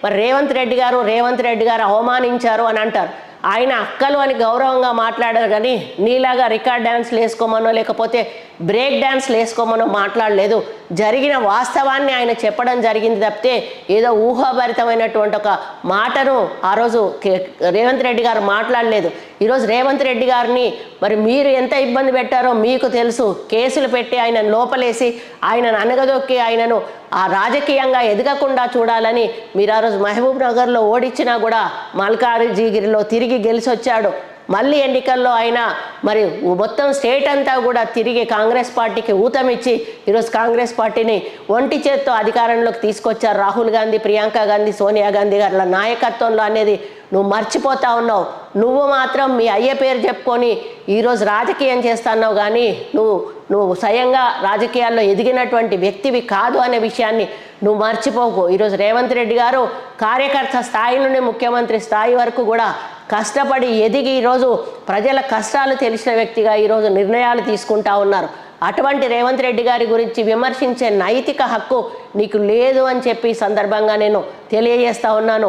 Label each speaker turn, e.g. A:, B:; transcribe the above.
A: మరి రేవంత్ రెడ్డి గారు అవమానించారు అని అంటారు. ఆయన అక్కలు అని గౌరవంగా మాట్లాడారు కానీ నీలాగా రికార్డ్ డ్యాన్స్లు వేసుకోమనో లేకపోతే బ్రేక్ డ్యాన్స్లు వేసుకోమనో మాట్లాడలేదు. జరిగిన వాస్తవాన్ని ఆయన చెప్పడం జరిగింది తప్పితే ఏదో ఊహాభరితమైనటువంటి ఒక మాటను ఆ రోజు రేవంత్ రెడ్డి గారు మాట్లాడలేదు. ఈరోజు రేవంత్ రెడ్డి గారిని మరి మీరు ఎంత ఇబ్బంది పెట్టారో మీకు తెలుసు. కేసులు పెట్టి ఆయనను లోపలేసి ఆయనను అనగదొక్కి ఆయనను ఆ రాజకీయంగా ఎదగకుండా చూడాలని మీరు ఆ రోజు మహబూబ్ నగర్లో ఓడించినా కూడా మల్కాజిగిరిలో తిరిగి గెలిచొచ్చాడు. మళ్ళీ ఎన్నికల్లో ఆయన మరి మొత్తం స్టేట్ అంతా కూడా తిరిగి కాంగ్రెస్ పార్టీకి ఊతమిచ్చి ఈరోజు కాంగ్రెస్ పార్టీని ఒంటి చేత్తో అధికారంలోకి తీసుకొచ్చారు. రాహుల్ గాంధీ, ప్రియాంక గాంధీ, సోనియా గాంధీ గారి నాయకత్వంలో అనేది నువ్వు మర్చిపోతా ఉన్నావు. నువ్వు మాత్రం మీ అయ్య పేరు చెప్పుకొని ఈరోజు రాజకీయం చేస్తున్నావు కానీ నువ్వు స్వయంగా రాజకీయాల్లో ఎదిగినటువంటి వ్యక్తివి కాదు అనే విషయాన్ని నువ్వు మర్చిపోకు. ఈరోజు రేవంత్ రెడ్డి గారు కార్యకర్త స్థాయి నుండి ముఖ్యమంత్రి స్థాయి వరకు కూడా కష్టపడి ఎదిగి ఈరోజు ప్రజల కష్టాలు తెలిసిన వ్యక్తిగా ఈరోజు నిర్ణయాలు తీసుకుంటా ఉన్నారు. అటువంటి రేవంత్ రెడ్డి గారి గురించి విమర్శించే నైతిక హక్కు నీకు లేదు అని చెప్పి సందర్భంగా నేను తెలియజేస్తా ఉన్నాను.